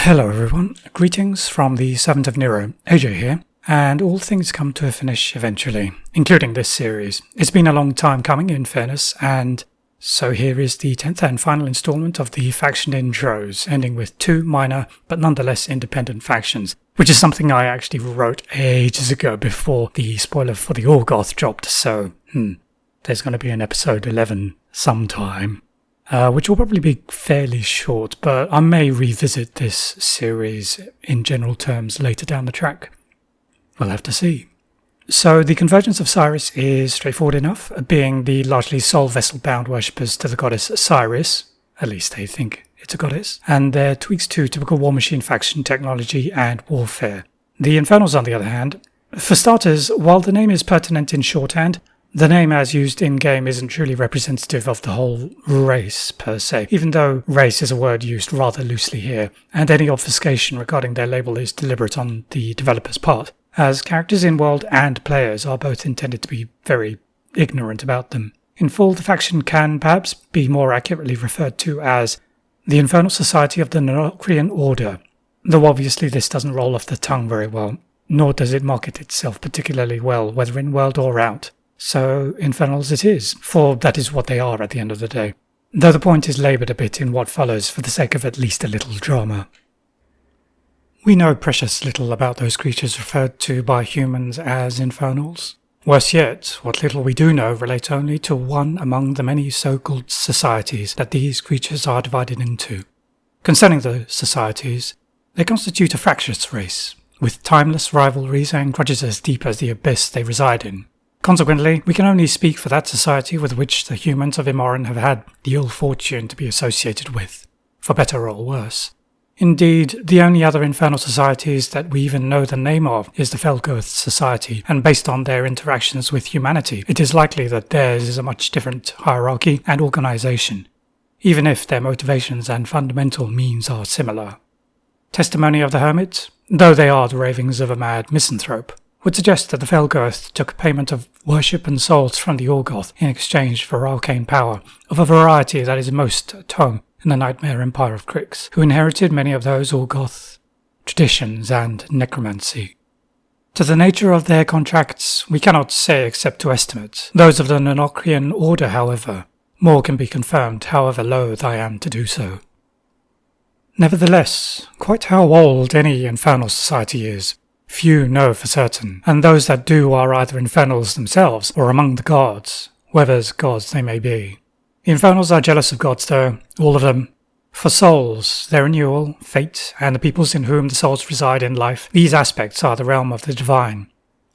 Hello everyone, greetings from the Servant of Nero, AJ here, and all things come to a finish eventually, including this series. It's been a long time coming in fairness, and so here is the 10th and final installment of the faction intros, ending with two minor but nonetheless independent factions, which is something I actually wrote ages ago before the spoiler for the Orgoth dropped, so there's going to be an episode 11 sometime. Which will probably be fairly short, but I may revisit this series in general terms later down the track. We'll have to see. So the Convergence of Cyriss is straightforward enough, being the largely soul vessel-bound worshippers to the goddess Cyriss, at least they think it's a goddess, and their tweaks to typical Warmachine faction technology and warfare. The Infernals, on the other hand, for starters, while the name is pertinent in shorthand, the name as used in-game isn't truly representative of the whole race per se, even though race is a word used rather loosely here, and any obfuscation regarding their label is deliberate on the developer's part, as characters in-world and players are both intended to be very ignorant about them. In full, the faction can perhaps be more accurately referred to as the Infernal Society of the Nonokrion Order, though obviously this doesn't roll off the tongue very well, nor does it market itself particularly well, whether in-world or out. So, Infernals it is, for that is what they are at the end of the day, though the point is laboured a bit in what follows for the sake of at least a little drama. We know precious little about those creatures referred to by humans as Infernals. Worse yet, what little we do know relates only to one among the many so-called societies that these creatures are divided into. Concerning the societies, they constitute a fractious race, with timeless rivalries and grudges as deep as the abyss they reside in. Consequently, we can only speak for that society with which the humans of Imoran have had the ill fortune to be associated with, for better or worse. Indeed, the only other infernal societies that we even know the name of is the Felgoth Society, and based on their interactions with humanity, it is likely that theirs is a much different hierarchy and organisation, even if their motivations and fundamental means are similar. Testimony of the Hermit, though they are the ravings of a mad misanthrope, would suggest that the Felgoth took payment of worship and souls from the Orgoth in exchange for arcane power of a variety that is most at home in the nightmare empire of Crix, who inherited many of those Orgoth traditions and necromancy. To the nature of their contracts, we cannot say except to estimate. Those of the Nonokrion Order, however, more can be confirmed, however loath I am to do so. Nevertheless, quite how old any Infernal Society is, few know for certain, and those that do are either Infernals themselves or among the gods, whether's gods they may be. The Infernals are jealous of gods though, all of them. For souls, their renewal, fate, and the peoples in whom the souls reside in life, these aspects are the realm of the divine,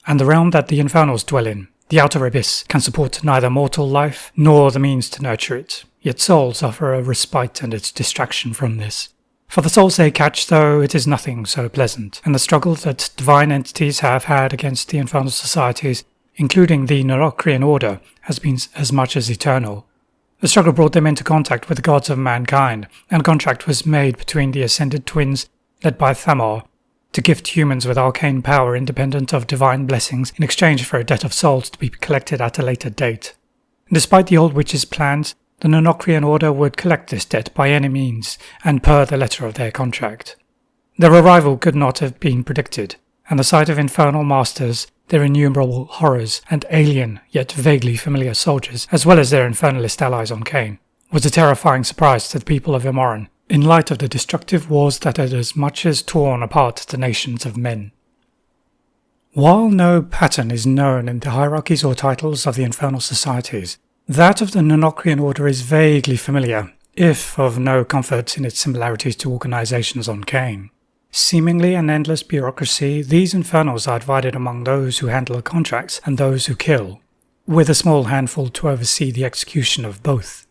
and the realm that the Infernals dwell in, the outer abyss, can support neither mortal life nor the means to nurture it, yet souls offer a respite and its distraction from this. For the souls they catch, though, it is nothing so pleasant, and the struggle that divine entities have had against the Infernal Societies, including the Nonokrion Order, has been as much as eternal. The struggle brought them into contact with the gods of mankind, and a contract was made between the Ascended Twins, led by Thamor, to gift humans with arcane power independent of divine blessings in exchange for a debt of souls to be collected at a later date. Despite the old witch's plans, the Nonokrion Order would collect this debt by any means, and per the letter of their contract. Their arrival could not have been predicted, and the sight of infernal masters, their innumerable horrors, and alien, yet vaguely familiar soldiers, as well as their infernalist allies on Cain, was a terrifying surprise to the people of Imoran, in light of the destructive wars that had as much as torn apart the nations of men. While no pattern is known in the hierarchies or titles of the Infernal Societies, that of the Nonokrion Order is vaguely familiar, if of no comfort in its similarities to organizations on Cain. Seemingly an endless bureaucracy, these Infernals are divided among those who handle the contracts and those who kill, with a small handful to oversee the execution of both.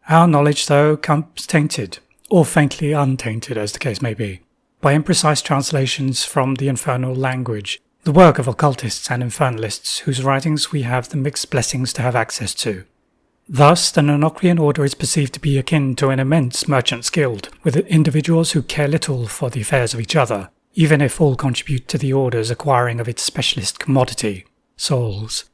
Our knowledge, though, comes tainted, or faintly untainted as the case may be, by imprecise translations from the Infernal language, the work of occultists and Infernalists whose writings we have the mixed blessings to have access to. Thus, the Nonokrion Order is perceived to be akin to an immense merchant's guild, with individuals who care little for the affairs of each other, even if all contribute to the Order's acquiring of its specialist commodity, souls.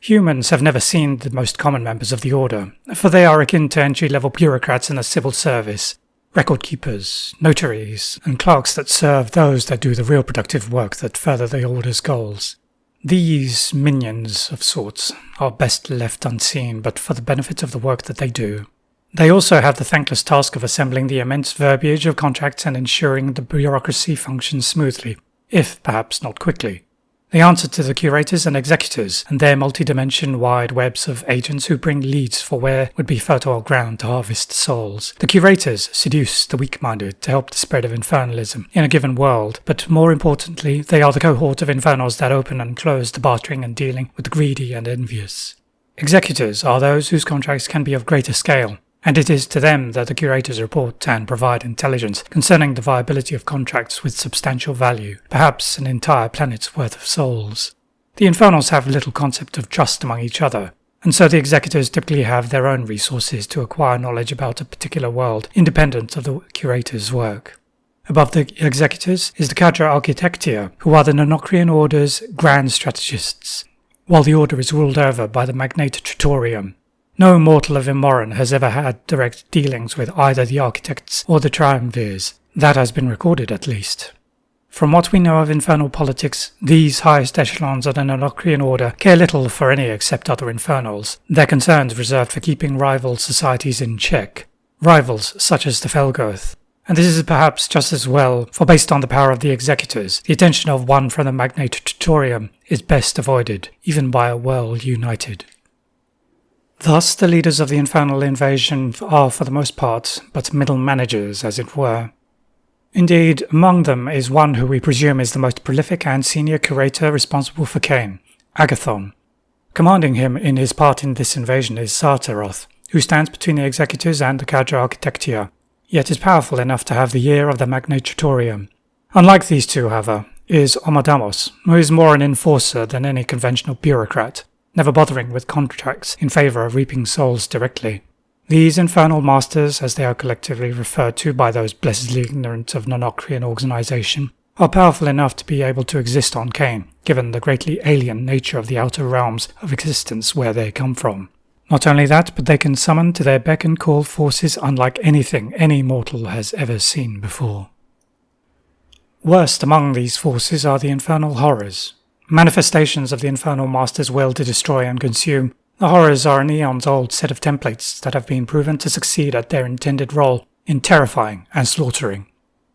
Humans have never seen the most common members of the Order, for they are akin to entry-level bureaucrats in the civil service, record keepers, notaries, and clerks that serve those that do the real productive work that further the Order's goals. These minions of sorts are best left unseen, but for the benefit of the work that they do. They also have the thankless task of assembling the immense verbiage of contracts and ensuring the bureaucracy functions smoothly, if perhaps not quickly. They answer to the curators and executors and their multi-dimension wide webs of agents who bring leads for where would be fertile ground to harvest souls. The curators seduce the weak-minded to help the spread of infernalism in a given world, but more importantly, they are the cohort of infernals that open and close the bartering and dealing with the greedy and envious. Executors are those whose contracts can be of greater scale, and it is to them that the curators report and provide intelligence concerning the viability of contracts with substantial value, perhaps an entire planet's worth of souls. The Infernals have little concept of trust among each other, and so the executors typically have their own resources to acquire knowledge about a particular world, independent of the curator's work. Above the executors is the Cadre Architectia, who are the Nonokrion Order's grand strategists, while the Order is ruled over by the Magnate Tutorium. No mortal of Imoran has ever had direct dealings with either the architects or the triumvirs. That has been recorded, at least. From what we know of infernal politics, these highest echelons of the Nonokrion Order care little for any except other infernals, their concerns reserved for keeping rival societies in check, rivals such as the Felgoth. And this is perhaps just as well, for based on the power of the executors, the attention of one from the Magnate Tutorium is best avoided, even by a world united. Thus, the leaders of the infernal invasion are for the most part but middle managers, as it were. Indeed, among them is one who we presume is the most prolific and senior curator responsible for Cain, Agathon. Commanding him in his part in this invasion is Sartaroth, who stands between the executors and the Cadre Architectia, yet is powerful enough to have the ear of the Magnate Tutorium. Unlike these two, however, is Omodamos, who is more an enforcer than any conventional bureaucrat, never bothering with contracts in favour of reaping souls directly. These infernal masters, as they are collectively referred to by those blessedly ignorant of Nonokrion organisation, are powerful enough to be able to exist on Cain, given the greatly alien nature of the outer realms of existence where they come from. Not only that, but they can summon to their beck and call forces unlike anything any mortal has ever seen before. Worst among these forces are the infernal horrors. Manifestations of the infernal master's will to destroy and consume, the horrors are an eons-old set of templates that have been proven to succeed at their intended role in terrifying and slaughtering.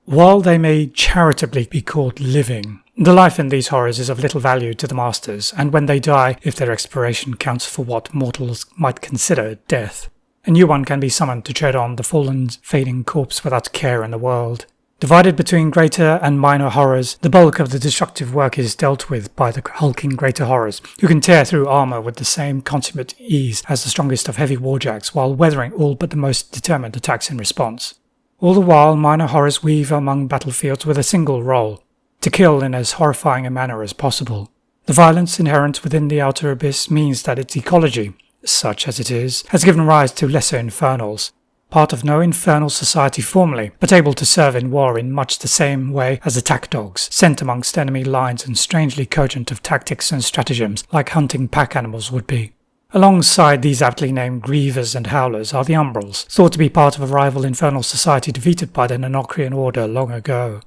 While they may charitably be called living, the life in these horrors is of little value to the masters, and when they die, if their expiration counts for what mortals might consider death, a new one can be summoned to tread on the fallen, fading corpse without care in the world. Divided between greater and minor horrors, the bulk of the destructive work is dealt with by the hulking greater horrors, who can tear through armour with the same consummate ease as the strongest of heavy warjacks while weathering all but the most determined attacks in response. All the while, minor horrors weave among battlefields with a single role, to kill in as horrifying a manner as possible. The violence inherent within the outer abyss means that its ecology, such as it is, has given rise to lesser infernals, part of no Infernal Society formally, but able to serve in war in much the same way as attack dogs, sent amongst enemy lines and strangely cogent of tactics and stratagems like hunting pack animals would be. Alongside these aptly named Grievers and Howlers are the Umbrals, thought to be part of a rival Infernal Society defeated by the Nonokrion Order long ago.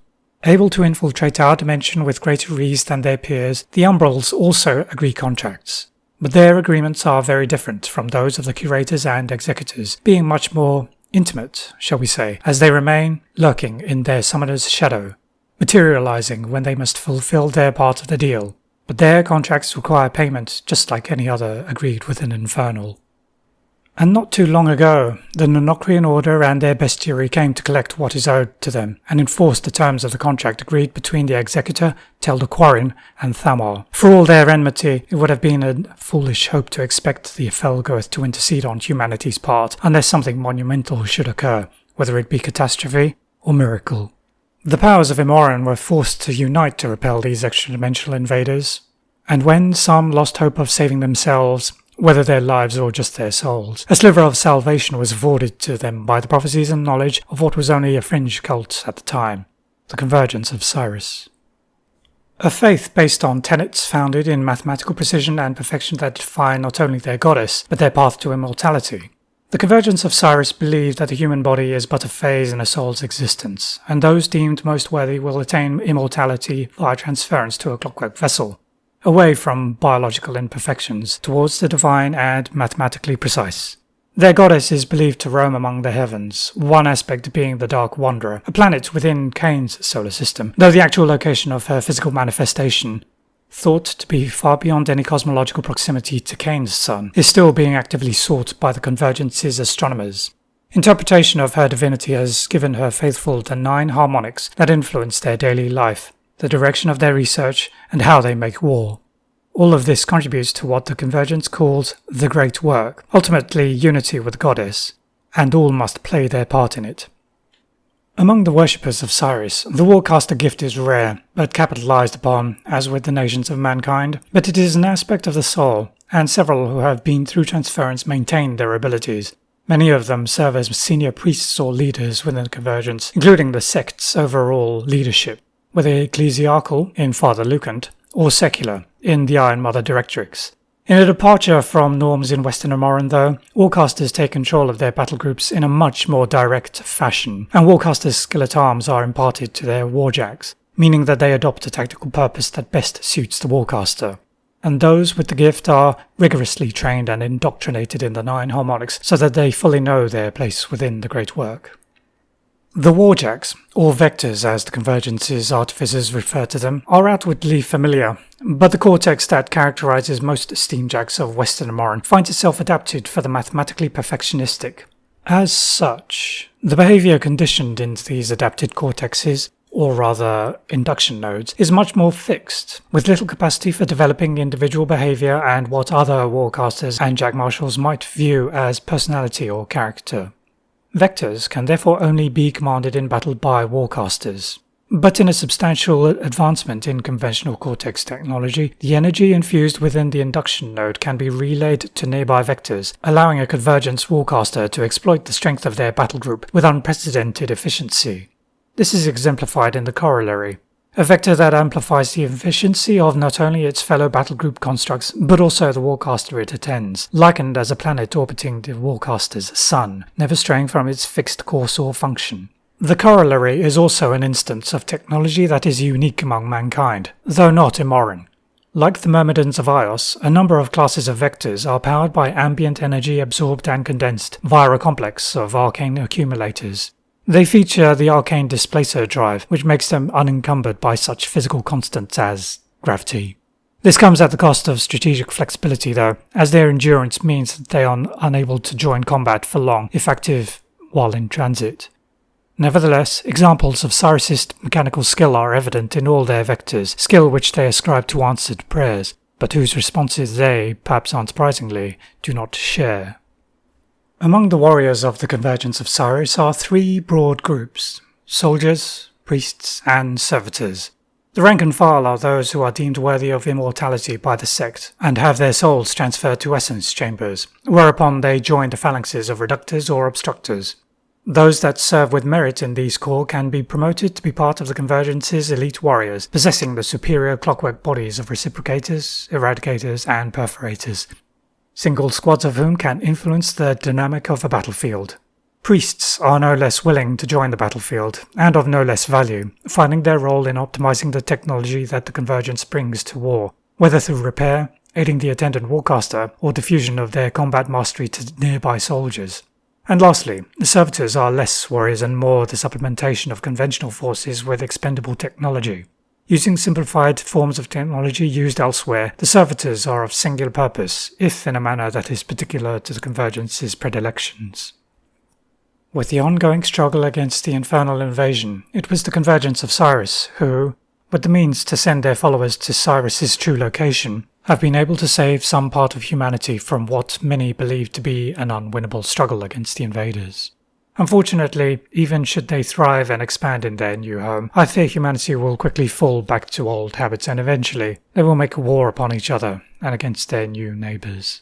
Able to infiltrate our dimension with greater ease than their peers, the Umbrals also agree contracts. But their agreements are very different from those of the curators and executors, being much more intimate, shall we say, as they remain lurking in their summoner's shadow, materializing when they must fulfill their part of the deal. But their contracts require payment just like any other agreed with an infernal. And not too long ago, the Nonokrion Order and their bestiary came to collect what is owed to them, and enforce the terms of the contract agreed between the Executor, Tel'Quarrin, and Thamar. For all their enmity, it would have been a foolish hope to expect the Felgoth to intercede on humanity's part, unless something monumental should occur, whether it be catastrophe or miracle. The powers of Imoran were forced to unite to repel these extra-dimensional invaders, and when some lost hope of saving themselves, whether their lives or just their souls, a sliver of salvation was afforded to them by the prophecies and knowledge of what was only a fringe cult at the time, the Convergence of Cyriss. A faith based on tenets founded in mathematical precision and perfection that define not only their goddess, but their path to immortality. The Convergence of Cyriss believe that the human body is but a phase in a soul's existence, and those deemed most worthy will attain immortality via transference to a clockwork vessel, away from biological imperfections towards the divine and mathematically precise. Their goddess is believed to roam among the heavens, one aspect being the Dark Wanderer, a planet within Cain's solar system, though the actual location of her physical manifestation, thought to be far beyond any cosmological proximity to Cain's sun, is still being actively sought by the Convergence's astronomers. Interpretation of her divinity has given her faithful the 9 harmonics that influence their daily life, the direction of their research, and how they make war. All of this contributes to what the Convergence calls the Great Work, ultimately unity with the goddess, and all must play their part in it. Among the worshippers of Cyriss, the Warcaster gift is rare, but capitalized upon, as with the nations of mankind, but it is an aspect of the soul, and several who have been through transference maintain their abilities. Many of them serve as senior priests or leaders within the Convergence, including the sect's overall leadership, whether ecclesiarchal in Father Lucant, or secular in the Iron Mother Directrix. In a departure from norms in Western Amoran, though, Warcasters take control of their battle groups in a much more direct fashion, and Warcasters' skill at arms are imparted to their warjacks, meaning that they adopt a tactical purpose that best suits the Warcaster. And those with the gift are rigorously trained and indoctrinated in the 9 harmonics so that they fully know their place within the Great Work. The warjacks, or vectors as the Convergence's artificers refer to them, are outwardly familiar, but the cortex that characterizes most steamjacks of Western Amoran finds itself adapted for the mathematically perfectionistic. As such, the behavior conditioned into these adapted cortexes, or rather induction nodes, is much more fixed, with little capacity for developing individual behavior and what other warcasters and jack marshals might view as personality or character. Vectors can therefore only be commanded in battle by warcasters. But in a substantial advancement in conventional cortex technology, the energy infused within the induction node can be relayed to nearby vectors, allowing a Convergence warcaster to exploit the strength of their battle group with unprecedented efficiency. This is exemplified in the corollary, a vector that amplifies the efficiency of not only its fellow battle group constructs, but also the warcaster it attends, likened as a planet orbiting the warcaster's sun, never straying from its fixed course or function. The corollary is also an instance of technology that is unique among mankind, though not Amoran. Like the Myrmidons of Ios, a number of classes of vectors are powered by ambient energy absorbed and condensed via a complex of arcane accumulators. They feature the arcane displacer drive, which makes them unencumbered by such physical constants as gravity. This comes at the cost of strategic flexibility though, as their endurance means that they are unable to join combat for long if active while in transit. Nevertheless, examples of Cyrissist mechanical skill are evident in all their vectors, skill which they ascribe to answered prayers, but whose responses they, perhaps unsurprisingly, do not share. Among the warriors of the Convergence of Cyriss are 3 broad groups: soldiers, priests, and servitors. The rank and file are those who are deemed worthy of immortality by the sect, and have their souls transferred to essence chambers, whereupon they join the phalanxes of reductors or obstructors. Those that serve with merit in these corps can be promoted to be part of the Convergence's elite warriors, possessing the superior clockwork bodies of reciprocators, eradicators, and perforators, single squads of whom can influence the dynamic of a battlefield. Priests are no less willing to join the battlefield, and of no less value, finding their role in optimizing the technology that the Convergence brings to war, whether through repair, aiding the attendant warcaster, or diffusion of their combat mastery to nearby soldiers. And lastly, the servitors are less warriors and more the supplementation of conventional forces with expendable technology. Using simplified forms of technology used elsewhere, the servitors are of singular purpose, if in a manner that is particular to the Convergence's predilections. With the ongoing struggle against the infernal invasion, it was the Convergence of Cyriss who, with the means to send their followers to Cyriss's true location, have been able to save some part of humanity from what many believe to be an unwinnable struggle against the invaders. Unfortunately, even should they thrive and expand in their new home, I fear humanity will quickly fall back to old habits and eventually they will make war upon each other and against their new neighbours.